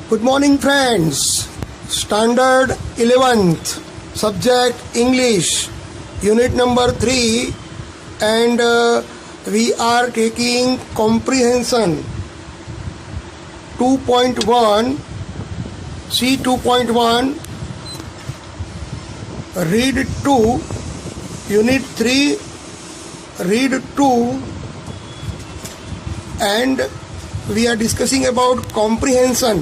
Good morning, friends. Standard 11th, subject English, unit number 3, and we are taking comprehension 2.1, C 2.1, read 2, unit 3, read 2, and we are discussing about comprehension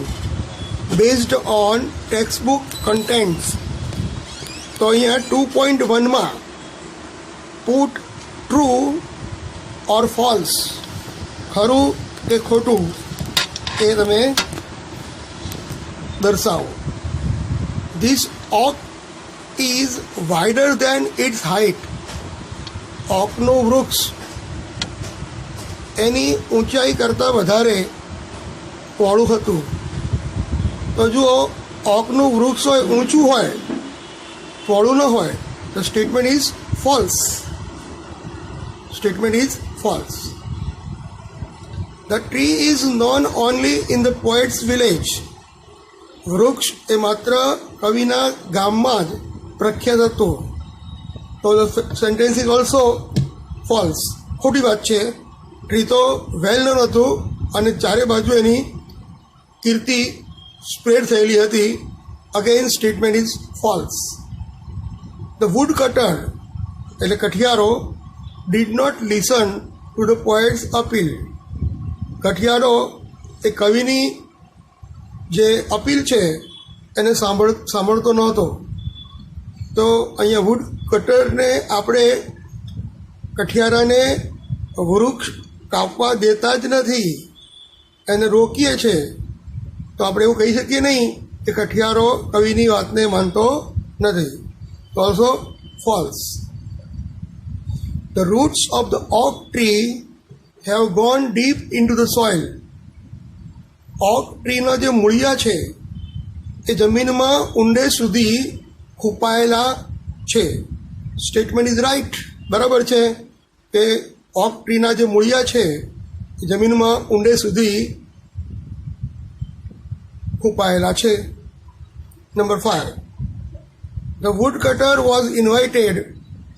based on textbook contents. તો અહીંયા 2.1માં put true or false, ખરું કે ખોટું એ તમે દર્શાવો. This oak is wider than its height. ઓકનું વૃક્ષ એની ઊંચાઈ કરતાં વધારે પહોળું હતું. તો જુઓ, ઓકનું વૃક્ષ હોય, ઊંચું હોય, પહોળું ન હોય, તો statement is false. Statement is false. The tree is known only in the poets village. વૃક્ષ એ માત્ર કવિના ગામમાં જ પ્રખ્યાત હતું. તો the sentence is also false. ખોટી વાત છે. ટ્રી તો વેલ નોન હતું અને ચારે બાજુ એની કીર્તિ સ્પ્રેડ થયેલી હતી. Again statement is false. The wood cutter એટલે કઠિયારો did not listen to the poet's appeal. કઠિયારો એ કવિની જે અપીલ છે એને સાંભળતો નહોતો. તો અહીંયા વુડ કટરને આપણે કઠિયારાને વૃક્ષ કાપવા દેતા જ નથી, એને રોકીએ છીએ. તો આપણે એવું કહી શકીએ નહીં કે કઠિયારો કવિની વાતને માનતો નથી. તો also false. The roots of the oak tree have gone deep into the soil. Oak ટ્રીના જે મૂળિયા છે એ જમીનમાં ઊંડે સુધી ખૂંપાયેલા છે. Statement is right. બરાબર છે કે ઓક ટ્રીના જે મૂળિયા છે એ જમીનમાં ઊંડે સુધી ખૂંપાયેલા છે. Number 5, the wood cutter was invited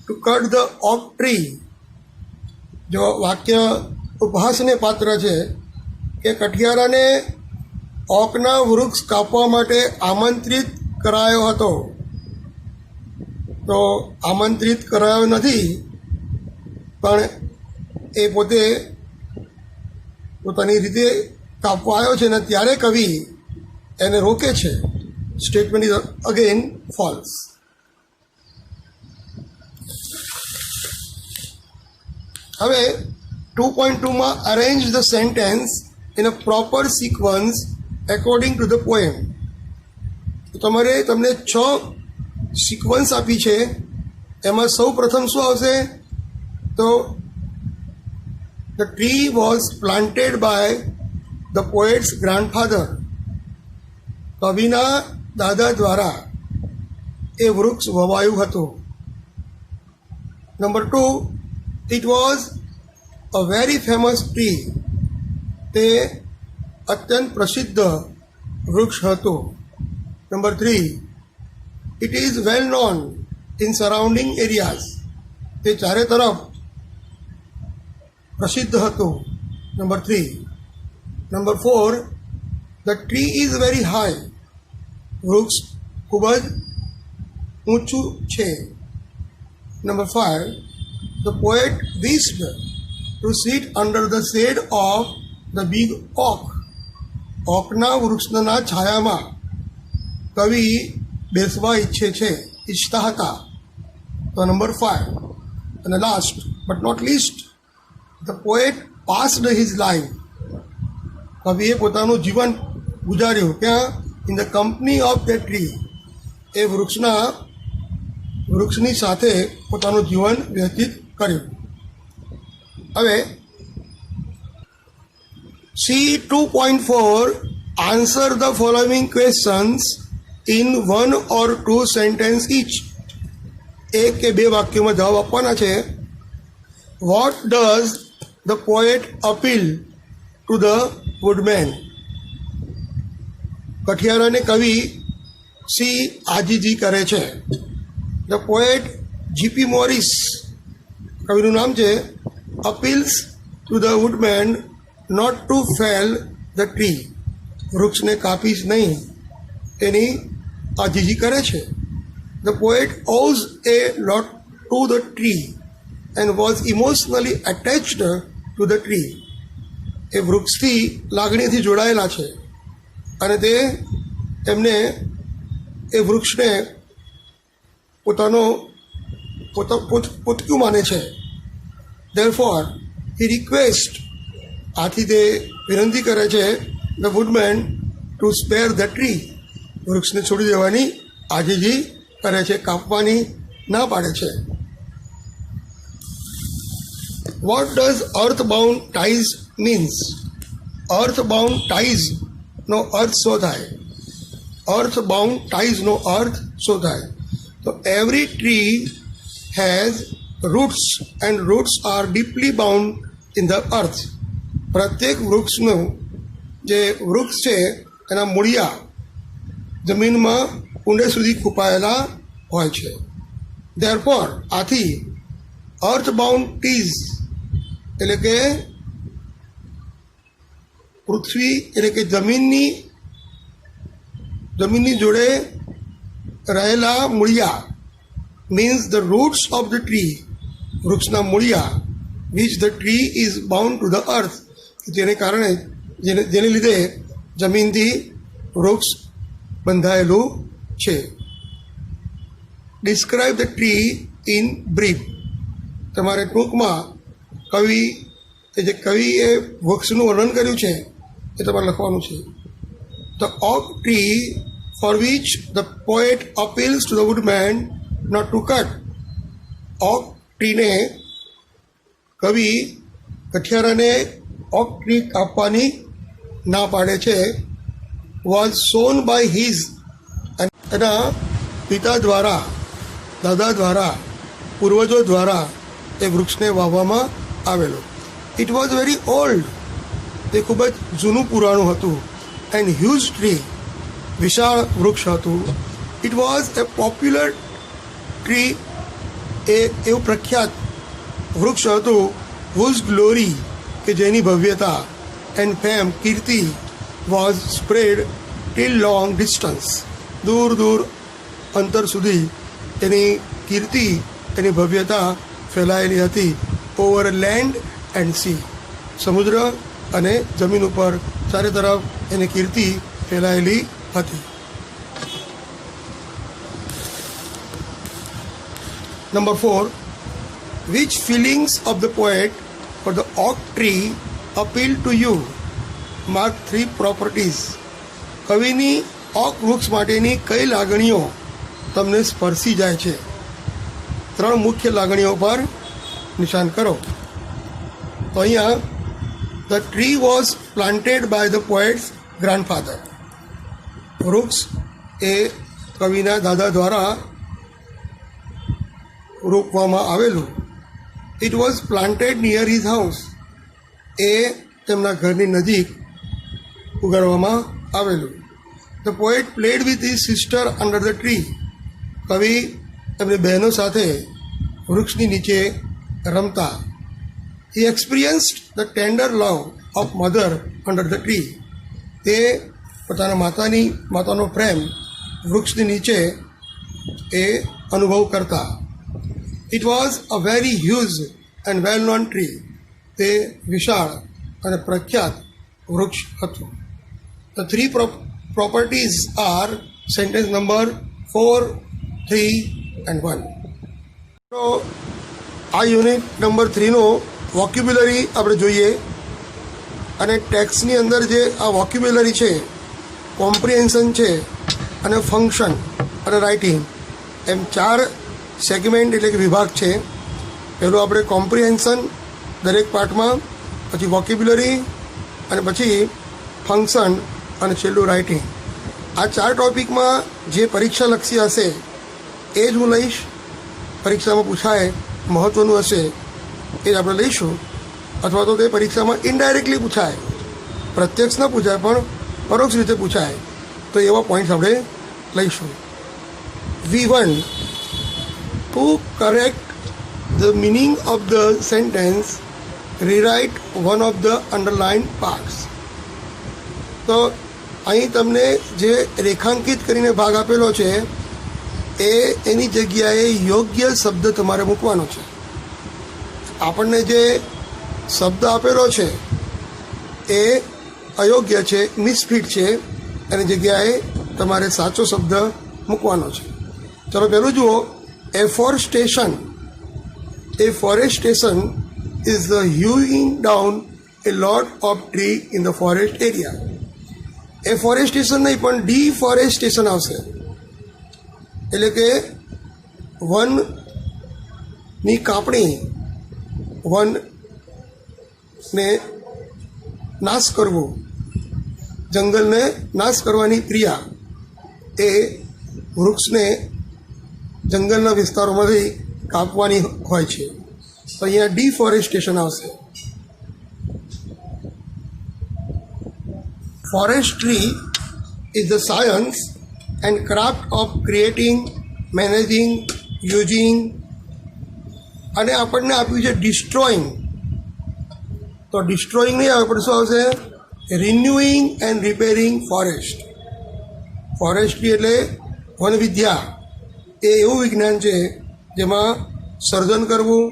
to cut the oak tree. જો વાક્ય ઉપહાસને પાત્ર છે કે કઠિયારાને ઓકના વૃક્ષ કાપવા માટે આમંત્રિત કરાયો હતો. તો આમંત્રિત કરાયો નથી, પણ એ પોતે પોતાની રીતે કાપવા આવ્યો છે ને ત્યારે કવિ એને રોકે છે. Statement is again false. હવે 2.2માં arrange the sentence in a proper sequence according to the poem. તો તમને 6 સિક્વન્સ આપી છે. એમાં સૌ પ્રથમ શું આવશે? તો the tree was planted by the poet's grandfather. કવિના દાદા દ્વારા એ વૃક્ષ વવાયું હતું. Number 2, it was a very famous tree. તે અત્યંત પ્રસિદ્ધ વૃક્ષ હતું. Number 3, it is well known in surrounding areas. તે ચારે તરફ પ્રસિદ્ધ હતું. Number 3. Number 4, the tree is very high. વૃક્ષ ખૂબ જ ઊંચું છે. Number 5, the poet wished to sit under the shade of the big oak. ઓકના વૃક્ષના છાયામાં કવિ બેસવા ઈચ્છતા હતા. તો નંબર 5. અને last but not least, the poet passed his life. કવિએ પોતાનું જીવન ગુજાર્યું. ક્યાં? In the company of the tree. એ વૃક્ષની સાથે પોતાનું જીવન વ્યતીત કર્યું. હવે C 2.4 answer the following questions in 1 or 2 sentences each. 1 કે 2 વાક્યોમાં જવાબ આપવાના છે. What does the poet appeal to the woodman. કઠિયારાને કવિ સી આજીજી કરે છે. ધ પોએટ જીપી મોરિસ, કવિનું નામ છે, appeals to the woodman not to fell the tree. વૃક્ષને કાપીશ નહીં તેની આજીજી કરે છે. The poet owes a lot to the tree and was emotionally attached to the tree. એ વૃક્ષથી લાગણીથી જોડાયેલા છે અને તે એમને એ વૃક્ષને પોતક્યું માને છે. ધેરફોર હી રિક્વેસ્ટ, આથી તે વિનંતી કરે છે the woodman to spare the tree. વૃક્ષને છોડી દેવાની આજીજી કરે છે, કાપવાની ના પાડે છે. What does earth bound ties means? Earth bound ટાઈઝનો અર્થ શું થાય? અર્થ બાઉન્ડ ટાઈઝનો અર્થ શું થાય? તો every tree has roots and roots are deeply bound in the earth. પ્રત્યેક વૃક્ષનું જે વૃક્ષ છે એના મૂળિયા જમીનમાં ઊંડે સુધી ખૂંપાયેલા હોય છે. ધેરફોર આથી અર્થ બાઉન્ડ ટ્રીઝ એટલે કે પૃથ્વી એટલે કે જમીનની જોડે રહેલા મૂળિયા means the roots of the tree, વૃક્ષના મૂળિયા, which the tree is bound to the earth, જેને કારણે જેને લીધે જમીનથી વૃક્ષ બંધાયેલું છે. Describe the tree in brief. તમારે ટૂંકમાં જે કવિએ વૃક્ષનું વર્ણન કર્યું છે એ તમારે લખવાનું છે. The oak tree for which the poet appeals to the woodman not to cut. Oak ટ્રીને કવિ કઠિયારાને ઓક ટ્રી કાપવાની ના પાડે છે. વોઝ સોન બાય હિઝ, એના પિતા દ્વારા, દાદા દ્વારા, પૂર્વજો દ્વારા એ વૃક્ષને વાવવામાં આવેલો. ઇટ વોઝ વેરી ઓલ્ડ, તે ખૂબ જ જૂનું પુરાણું હતું. એન્ડ હ્યુજ ટ્રી, વિશાળ વૃક્ષ હતું. It was a popular tree, એ એવું પ્રખ્યાત વૃક્ષ હતું. હુઝ ગ્લોરી, કે જેની ભવ્યતા, એન્ડ ફેમ, કીર્તિ, was spread till long distance, દૂર દૂર અંતર સુધી એની કીર્તિ, એની ભવ્યતા ફેલાયેલી હતી. ઓવર લેન્ડ એન્ડ સી, સમુદ્ર અને જમીન ઉપર ચારે તરફ એની કીર્તિ ફેલાયેલી હતી. Number 4, which feelings of the poet for the oak tree appeal to you? Mark 3 properties. કવિની ઓક વૃક્ષ માટેની કઈ લાગણીઓ તમને સ્પર્શી જાય છે? 3 મુખ્ય લાગણીઓ પર નિશાન કરો. તો અહીંયા the tree was planted by the poet's grandfather. વૃક્ષ એ કવિના દાદા દ્વારા રોપવામાં આવેલું. It was planted near his house, એ તેમના ઘરની નજીક ઉગાડવામાં આવેલું. The poet played with his sister under the tree. કવિ તેમની બહેનો સાથે વૃક્ષની નીચે રમતા. He experienced the tender love of mother under the tree. તે પોતાના માતાનો પ્રેમ વૃક્ષની નીચે એ અનુભવ કરતા. It was a very huge and well known tree. તે વિશાળ અને પ્રખ્યાત વૃક્ષ હતું. The 3 properties are sentence number 4, 3 and 1. તો આ યુનિટ નંબર 3નો વોક્યુબ્યુલરી આપણે જોઈએ. અને ટેક્સ્ટની અંદર જે આ વોક્યુબ્યુલરી છે, કોમ્પ્રિહેન્શન છે અને ફંક્શન અને રાઇટિંગ, એમ 4 સેગમેન્ટ એટલે કે વિભાગ છે. પહેલું આપણે કોમ્પ્રિહેન્શન દરેક પાર્ટમાં, પછી વોક્યુબ્યુલરી અને પછી ફંક્શન અને છેલ્લું રાઇટિંગ. આ 4 ટોપિકમાં જે પરીક્ષાલક્ષી હશે એ જ હું લઈશ. પરીક્ષામાં પૂછાય મહત્ત્વનું હશે એ જ આપણે લઈશું. અથવા તો તે પરીક્ષામાં ઇનડાયરેક્ટલી પૂછાય, પ્રત્યક્ષ ન પૂછાય પણ પરોક્ષ રીતે પૂછાય તો એવા પોઈન્ટ્સ આપણે લઈશું. V1, to correct the meaning of the sentence, rewrite one of the underlined parts. તો અહીં તમને જે રેખાંકિત કરીને ભાગ આપેલો છે એની જગ્યાએ યોગ્ય શબ્દ તમારે મૂકવાનો છે. આપણને જે શબ્દ આપેલો છે એ અયોગ્ય છે, મિસફિટ છે, એની જગ્યાએ તમારે સાચો શબ્દ મૂકવાનો છે. ચલો પહેલું જુઓ, afforestation. Afforestation is the hewing down a lot of tree in the forest area. એફોરેસ્ટેશન નહીં પણ ડિફોરેસ્ટેશન આવશે, એટલે કે વનની કાપણી, વનને નાશ કરવો, જંગલને નાશ કરવાની ક્રિયા એ વૃક્ષને જંગલના વિસ્તારોમાંથી કાપવાની હોય છે. તો અહીંયા ડિફોરેસ્ટેશન આવશે. Forestry is the science and craft of creating, managing, using, અને આપણને આપ્યું છે ડિસ્ટ્રોઈંગ. તો ડિસ્ટ્રોઈંગ નહીં આવે પણ શું આવશે? રિન્યુઇંગ એન્ડ રિપેરિંગ ફોરેસ્ટ. ફોરેસ્ટ્રી એટલે વનવિદ્યા એ એવું વિજ્ઞાન છે જેમાં સર્જન કરવું,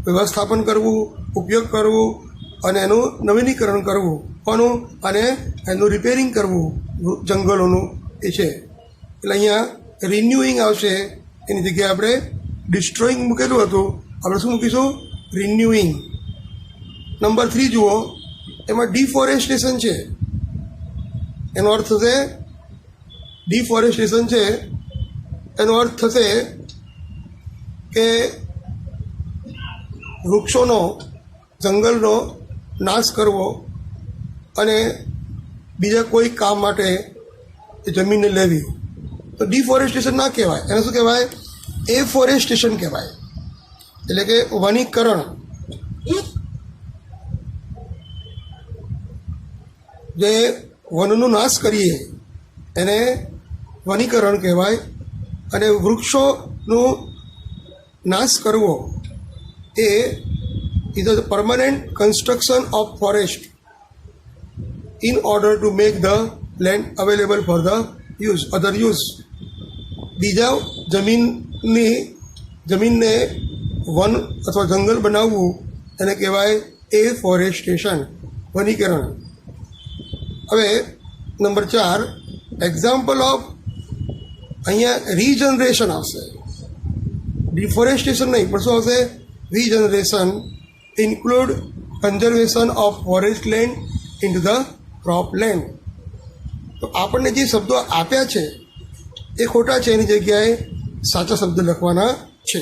વ્યવસ્થાપન કરવું, ઉપયોગ કરવું અને એનું નવીનીકરણ કરવું કોનું, અને એનું રિપેરિંગ કરવું જંગલોનું એ છે. એટલે અહીંયા રિન્યુઇંગ આવશે, એની જગ્યાએ આપણે ડિસ્ટ્રોઈંગ મૂકેલું હતું, આપણે શું મૂકીશું? રિન્યુઇંગ. નંબર 3 જુઓ, એમાં ડિફોરેસ્ટેશન છે. એનો અર્થ થશે ડિફોરેસ્ટેશન છે એનો અર્થ થશે કે વૃક્ષોનો, જંગલનો નાશ કરવો અને બીજા કોઈ કામ માટે એ જમીનને લેવી. તો ડિફોરેસ્ટેશન ના કહેવાય, એને શું કહેવાય? એફોરેસ્ટેશન કહેવાય. એટલે કે વનીકરણ. જે વનનો નાશ કરીએ એને વનીકરણ કહેવાય. અને વૃક્ષોનો નાશ કરવો એ is a permanent construction of forest in order to make the land available for the use, other use. બીજા જમીનને વન અથવા જંગલ બનાવવું એને કહેવાય એફોરેસ્ટેશન, વનીકરણ. હવે નંબર 4, એક્ઝામ્પલ ઓફ. અહીંયા રીજનરેશન આવશે, ડિફોરેસ્ટેશન નહીં પણ શું આવશે? Regeneration. Include conservation of forest land into the crop land. તો આપણને જે શબ્દો આપ્યા છે એ ખોટા છે, એની જગ્યાએ સાચા શબ્દ લખવાના છે.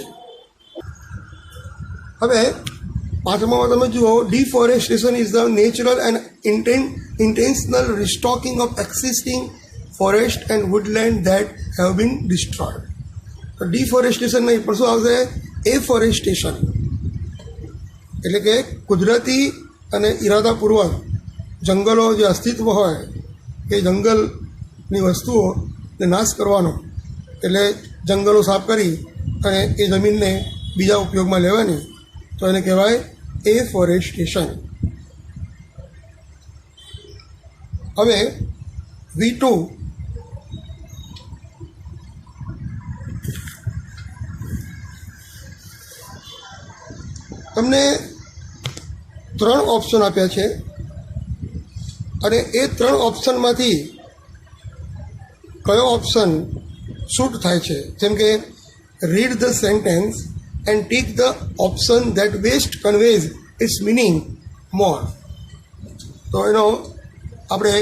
હવે 5મામાં તમે જુઓ, deforestation is the natural and intentional restocking of existing forest and woodland that have been destroyed. તો ડિફોરેસ્ટેશન નહીં પણ શું આવશે? એફોરેસ્ટેશન. એટલે કે કુદરતી અને ઇરાદાપૂર્વક જંગલો જે અસ્તિત્વ હોય એ જંગલની વસ્તુઓને નાશ કરવાનો, એટલે જંગલો સાફ કરી અને એ જમીનને બીજા ઉપયોગમાં લેવાની, તો એને કહેવાય એફોરેસ્ટેશન. હવે V2, તમને 3 ઓપ્શન આપ્યા છે અને એ 3 ઓપ્શનમાંથી કયો ઓપ્શન શૂટ થાય છે? જેમ કે read the sentence and tick the option that best conveys its meaning more. તો એનો આપણે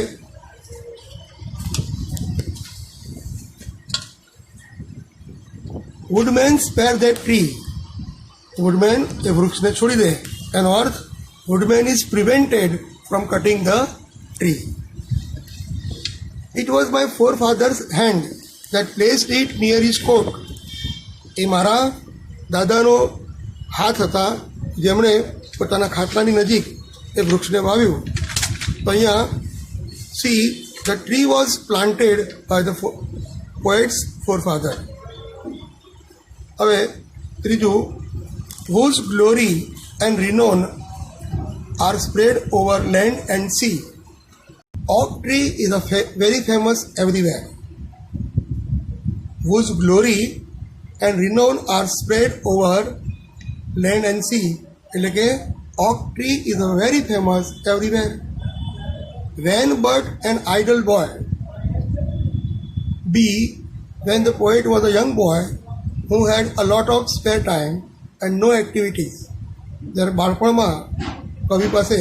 woodman spare that tree. Woodman એ વૃક્ષને છોડી દે, એનો અર્થ woodman is prevented from cutting the tree. It was my forefather's hand that placed it near his cot. એ મારા દાદાનો હાથ હતા જેમણે પોતાના ખાટલાની નજીક એ વૃક્ષને વાવ્યું. તો અહીંયા C The tree was planted by the poet's forefather. હવે ત્રીજું, whose glory and renown are spread over land and sea. Oak tree is very famous everywhere. Whose glory and renown are spread over land and sea. એટલે કે oak tree is very famous everywhere. When but an idle boy. B. When the poet was a young boy who had a lot of spare time and no activities. જ્યારે બાળપણમાં કવિ પાસે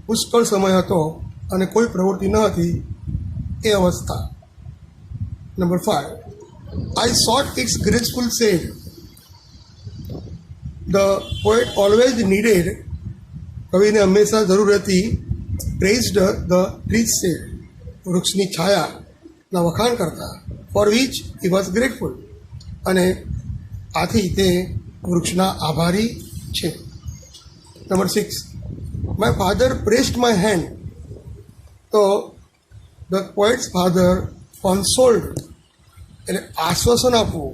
પુષ્કળ સમય હતો અને કોઈ પ્રવૃત્તિ ન હતી, એ અવસ્થા. Number 5. I sought its graceful shade. The poet always needed, કવિને હંમેશા જરૂર હતી, praised the tree's shade, વૃક્ષની છાયાના વખાણ કરતા, for which he was grateful, અને આથી તે વૃક્ષના આભારી છે. Number 6. My father pressed my hand. તો the poet's father consoled, એટલે આશ્વાસન આપવું,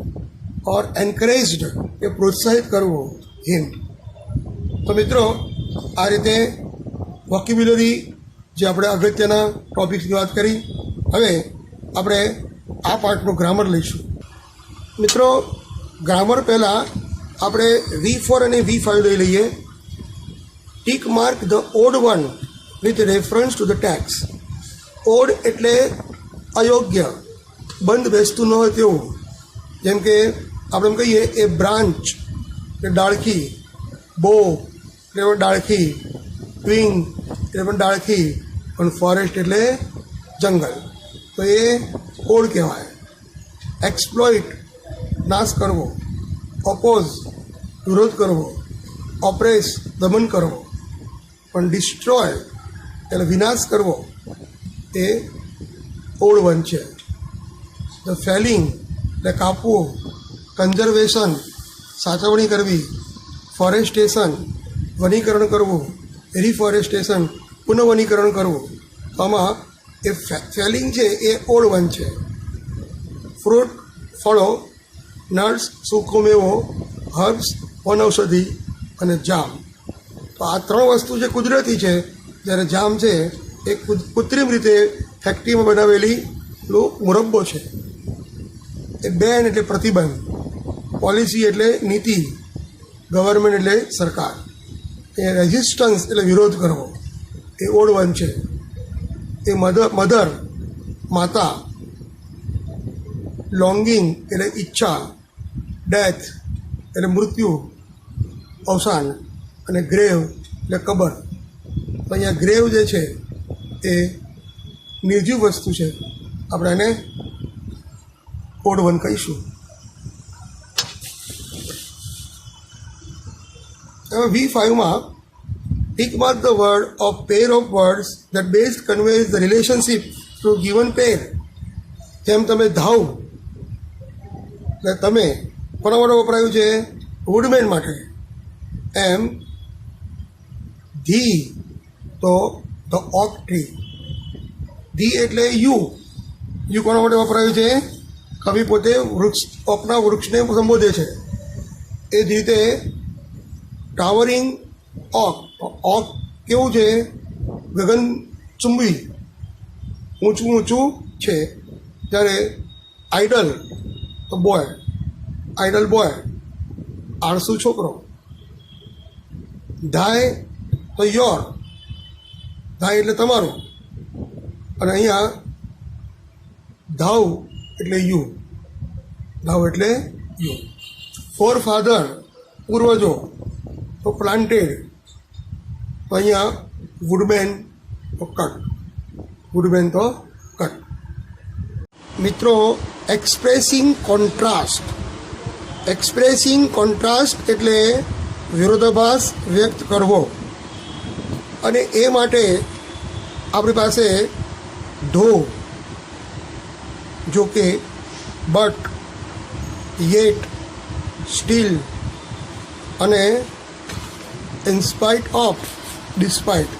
or encouraged, કે પ્રોત્સાહિત કરવું, him. તો મિત્રો, આ રીતે વોકેબ્યુલરી જે આપણે અગત્યના ટોપિક્સની વાત કરી. હવે આપણે આ પાર્ટનું ગ્રામર લઈશું. મિત્રો, ગ્રામર પહેલાં આપણે V4 અને V5 લઈ લઈએ. Tick mark the odd one with reference to the tax. Odd એટલે અયોગ્ય, બંધ બેસતું ન હોય તેવું. જેમ કે આપણે એમ કહીએ એ બ્રાન્ચ એટલે ડાળખી, બો એટલે પણ ડાળખી, ટ્વિંગ એટલે પણ ડાળખી, પણ ફોરેસ્ટ એટલે જંગલ. તો એ ઓડ કહેવાય. એક્સપ્લોઇટ નાશ કરવો, ઓપોઝ વિરોધ કરવો, ઓપ્રેસ દમન કરવો, પણ ડિસ્ટ્રોય એટલે વિનાશ કરવો, એ ઓડ વન છે. ધ ફેલિંગ એટલે કાપવું, કન્ઝર્વેશન સાચવણી કરવી, ફોરેસ્ટેશન વનીકરણ કરવું, રિફોરેસ્ટેશન પુનઃવનીકરણ કરવું. તો આમાં એ ફેલિંગ છે એ ઓડ વન છે. ફ્રૂટ ફળો, નટ્સ સૂકો મેવો, હર્બ્સ વનૌષધિ અને જામ. તો આ ત્રણ વસ્તુ જે કુદરતી છે, જ્યારે જામ છે એ કૃત્રિમ રીતે ફેક્ટરીમાં બનાવેલી મુરબ્બો છે. એ બેન એટલે પ્રતિબંધ, પોલિસી એટલે નીતિ, ગવર્મેન્ટ એટલે સરકાર, એ રેઝિસ્ટન્સ એટલે વિરોધ કરવો, એ ઓડ વન છે. એ મધર માતા, લોંગિંગ એટલે ઈચ્છા, ડેથ એટલે મૃત્યુ અવસાન, અને ગ્રેવ એટલે કબર. તો અહીંયા ગ્રેવ જે છે એ નિર્જીવ વસ્તુ છે, આપણે એને ઓડ વન કહીશું. હવે V5માં tick mark the word of pair of words that best conveys the relationship to given pair. જેમ તમે ધાવ એટલે તમે કોના માટે વપરાયું છે? વુડમેન માટે. એમ ધી તો ધ ઓક ટ્રી. ધી એટલે યુ કોના માટે વપરાયું છે? કવિ પોતે ઓકના વૃક્ષને સંબોધે છે. એ જ રીતે ટાવરિંગ ઓક. ઓક કેવું છે? ગગનચુંબી, ઊંચું છે. જ્યારે આઇડલ તો બોય, આઇડલ બોય આળસુ છોકરો. ધાય તો યોર, ધાય એટલે તમારું. અને અહીંયા ધાવ એટલે યુ, ધાવ એટલે યુ. ફોર ફાધર પૂર્વજો તો પ્લાન્ટેડ. તો અહીંયા વુડમેન તો કટ, વુડમેન તો કટ. મિત્રો, એક્સપ્રેસિંગ કોન્ટ્રાસ્ટ. એક્સપ્રેસિંગ કોન્ટ્રાસ્ટ એટલે વિરોધાભાસ વ્યક્ત કરવો. અને એ માટે આપણી પાસે ધો, જોકે, બટ, યેટ, સ્ટીલ અને ઇનસ્પાઇટ ઓફ, ડિસ્પાઇટ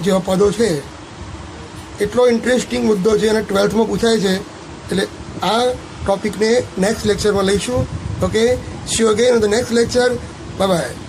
જેવા પદો છે એટલો ઇન્ટરેસ્ટિંગ મુદ્દો છે અને 12થમાં પૂછાય છે, એટલે આ ટોપિકને નેક્સ્ટ લેક્ચરમાં લઈશું. Okay, C you again in the next lecture. Bye bye.